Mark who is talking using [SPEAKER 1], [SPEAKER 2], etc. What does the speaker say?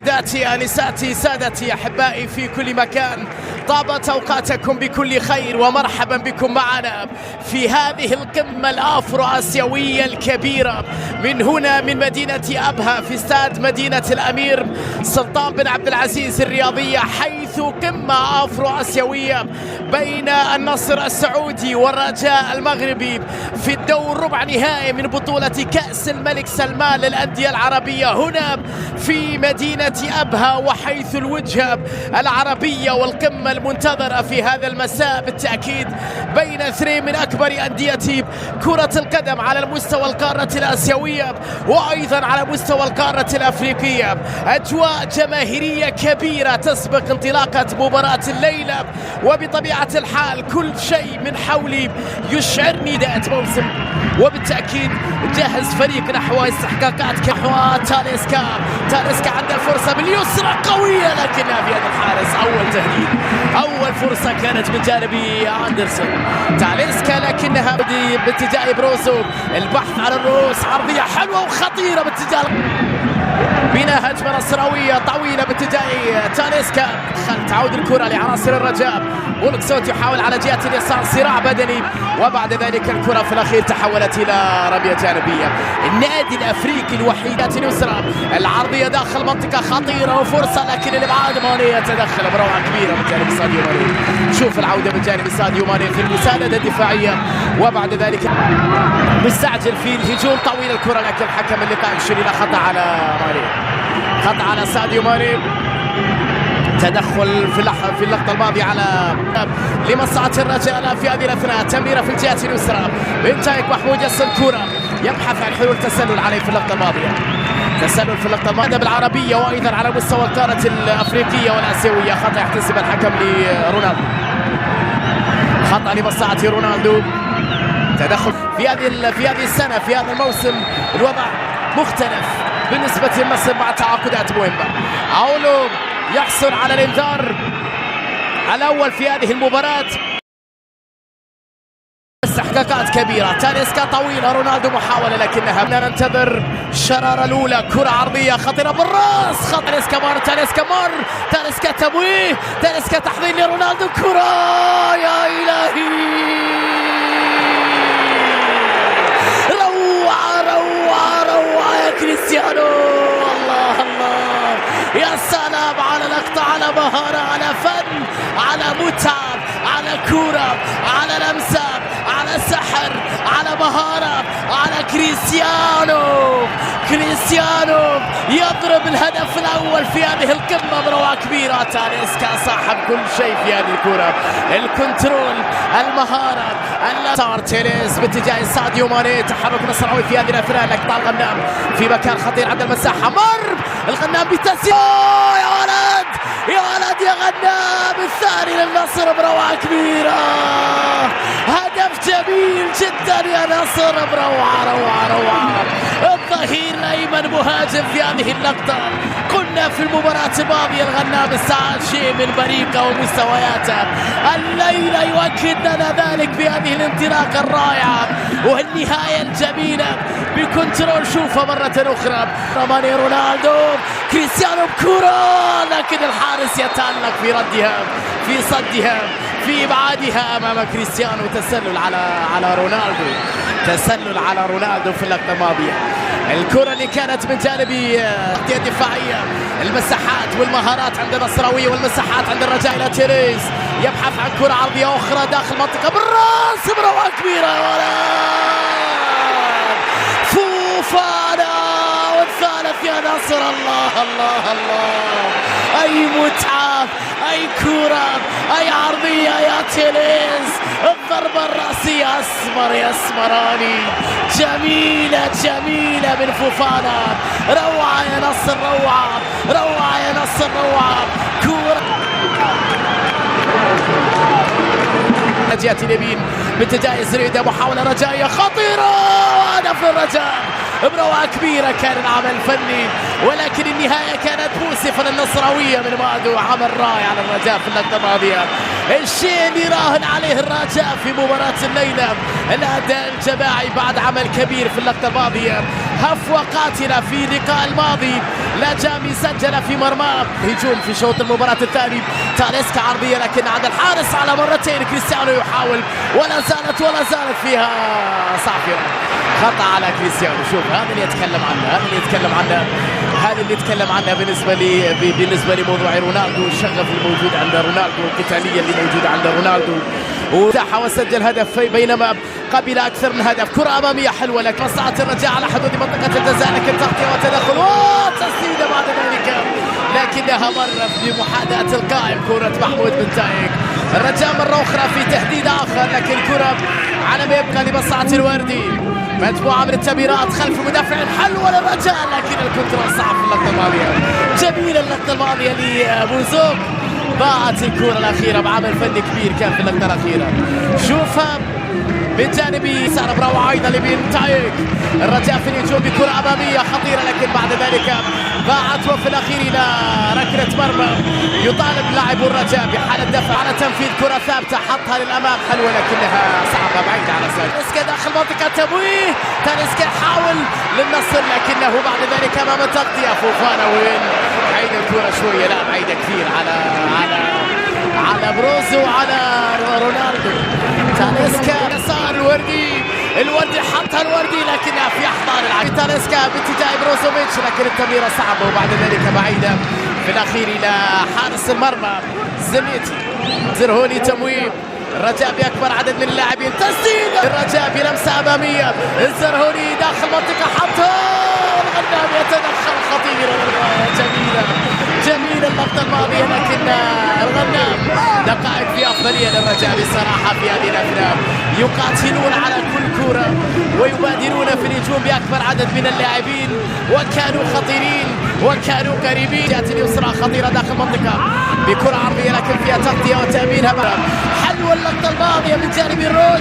[SPEAKER 1] سادتي أنساتي سادتي أحبائي في كل مكان، طابت أوقاتكم بكل خير ومرحبا بكم معنا في هذه القمة الأفرو آسيوية الكبيرة من هنا من مدينة أبها في استاد مدينة الأمير سلطان بن عبد العزيز الرياضية، حيث قمة أفرو آسيوية بين النصر السعودي والرجاء المغربي في الدور ربع نهائي من بطولة كأس الملك سلمان للأندية العربية هنا في مدينة أبها، وحيث الوجهة العربية والقمة المنتظرة في هذا المساء بالتأكيد بين اثنين من أكبر أندية كرة القدم على المستوى القارة الآسيوية وأيضا على مستوى القارة الأفريقية. أجواء جماهيرية كبيرة تسبق انطلاقة مباراة الليلة، وبطبيعة الحال كل شيء من حولي يشعرني ذات موسم، وبالتأكيد جهز فريق نحو استحقاقات نحو تاليسكا عنده فرصة باليسرى قوية لكنها في يد الحارس. أول تهديد، أول فرصة كانت من جانب أندرسون. تاليسكا لكنها باتجاه بروزو، البحث عن الرؤوس، عرضية حلوة وخطيرة باتجاه بناء هجمة نصراوية طويلة باتجاه تاليسكا. تعود الكرة لعناصر الرجاء، بولكسوت يحاول على جهة اليسار صراع بدني، وبعد ذلك الكرة في الأخير تحولت إلى رمية جانبية. النادي الأفريقي الوحيد اليسرى، العرضية داخل منطقة خطيرة وفرصة، لكن الإبعاد ماني يتدخل بروعة كبيرة من جانب ساديو ماني. شوف العودة من جانب ساديو ماني في المساندة الدفاعية، وبعد ذلك مستعجل في الهجوم طويل الكرة، لكن حكم اللقاء يشير إلى خطأ على ماني، خطأ على ساديو ماني. تدخل في اللقطة الماضية على لمصلحة الرجاء في هذه الأثناء. تمريرة في الجهة اليسرى من تايك محمود يصل كرة، يبحث عن حلول تسلل عليه في اللقطة الماضية. تسلل في اللقطة الماضية بالعربية وأيضا على مستوى القارة الأفريقية والآسيوية. خطأ يحتسب الحكم لرونالدو، خطأ لمصلحة رونالدو. تدخل في هذه السنة في هذا الموسم الوضع مختلف بالنسبة للنصر مع تعاقدات مهمة. أولو يحصل على الانذار الأول في هذه المباراة. استحقاقات كبيرة، تاليسكا طويلة، رونالدو محاولة لكنها ننتظر الشرارة الأولى. كرة عرضية خطيرة بالراس، خط تاليسكا تمويه، تاليسكا تحضير لرونالدو، كرة يا إلهي، روعة يا كريستيانو. الله يا سلام على لقطة، على مهارة، على فن، على متعة، على كرة، على لمسة، على سحر، على مهارة، على كريستيانو يضرب الهدف الأول في هذه القمة بروعة كبيرة. تاليسكا صاحب كل شيء في هذه الكرة، الكنترول، المهارة، تيريز باتجاه ساديو ماني. تحرك نصراوي في هذه الأثناء، لقطة الغنام في مكان خطير عند المساحة، مر الغنام بتسديد، يا ولد يا غنام، الثاني للنصر بروعة كبيرة. هدف جميل جدا يا نصر، روعة. الظهير الأيمن مهاجم في هذه اللقطة. قلنا في المباراة الماضية الغنام استعاد شيء من بريقه ومستوياته، الليلة يؤكد لنا ذلك بهذه الانطلاقة الرائعة والنهاية الجميلة بكنترول. شوفها مرة أخرى، ماني، رونالدو، كريستيانو بكرة، لكن الحارس يتألق في ردها، في صدها، في إبعادها أمام كريستيانو. تسلل على رونالدو في اللقطة الماضية. الكرة اللي كانت من جانب الدفاعية، المساحات والمهارات عند النصراوية والمساحات عند الرجاء إلى تيريز، يبحث عن كرة عرضية أخرى داخل منطقة بالراس، بروعة كبيرة يا ولد، فوفانا والثالث يا نصر. الله أي متعة، أي كرة، أي عرضية يا تيريز، الضربة الرأسية أسمراني، جميلة من فوفانا. روعة يا نصر، روعة كرة جهة اليمين باتجاه زريدة، محاولة رجائية خطيرة، هدف الرجاء بروعة كبيرة. كان العمل الفني ولكن النهاية كانت مؤسفة للنصراوية من مادو، عمل رائع على الرجاء في اللقطة الماضية. الشيء اللي راهن عليه الرجاء في مباراة الليلة، الأداء الجماعي بعد عمل كبير في اللقطة الماضية. هفوة قاتلة في اللقاء الماضي، لاجامي سجل في مرماه. هجوم في شوط المباراة الثاني، تاليسكا عرضية لكن عاد الحارس على مرتين. كريستيانو يحاول ولا زالت فيها صافية، خطأ على كريستيانو. شوف هذا اللي يتكلم عنه بالنسبة لموضوع رونالدو، الشغف الموجود عند رونالدو، القتالية اللي موجودة عند رونالدو، وتاح وسجل هدف بينما قبل أكثر من هدف. كرة أمامية حلوة لك مصلحة الرجاء على حدود منطقة الجزاء، لكن تغطية وتدخل وتسديدة بعد ذلك، لكنها مرت بمحاذاة القائم. كرة محمود بن تايك، الرجاء مرة أخرى في تهديد آخر، لكن كرة على ما يبقى لمصلحة الوردي. مجموعة من التمريرات خلف مدافع حلوة للرجاء، لكن الكنترول صعب في اللقطة الماضية. جميلة اللقطة الماضية لبوزوك، ضاعت الكرة الأخيرة بعمل فني كبير كان في اللقطة الأخيرة. شوفها من جانب يسار بروعة أيضا لبن تايك. الرجاء في الهجوم بكرة أمامية خطيرة، لكن بعد ذلك ضاعت، وفي الأخير إلى ركلة مرمى. يطالب لاعب الرجاء بحالة دفع على تنفيذ كرة ثابتة، حطها للأمام حلوة لكنها صعبة بعيدة على تاليسكا داخل منطقة تمويه. تاليسكا يحاول للنصر لكنه بعد ذلك أمام التغطية. فوفانا وين بعيد الكرة شوية، لا بعيدة كثير على بروزو وعلى رونالدو. تاليسكا يسار الوردي حطها لكنها في احضان العب. تاليسكا باتجاه بروزوفيتش، لكن التمريرة صعبة وبعد ذلك بعيدة في الأخير إلى حارس المرمى زرهوني. تمويل الرجاء بأكبر عدد من اللاعبين، تسديد الرجاء بلمسة أمامية. الزرهوني داخل منطقة حطها، الغنام يتدخل خطيرة. جميلة اللقطة الماضية، لكن الغنام دقائق في أفضلية للرجاء بصراحة في هذه الأفلام. يقاتلون على كل كرة ويبادرون في الهجوم بأكبر عدد من اللاعبين، وكانوا خطيرين وكانوا قريبين. جاءت اليسرى خطيرة داخل المنطقة بكرة عرضية، لكن فيها تغطية وتأمينها. حلوة اللقطة الماضية من جانب الروي.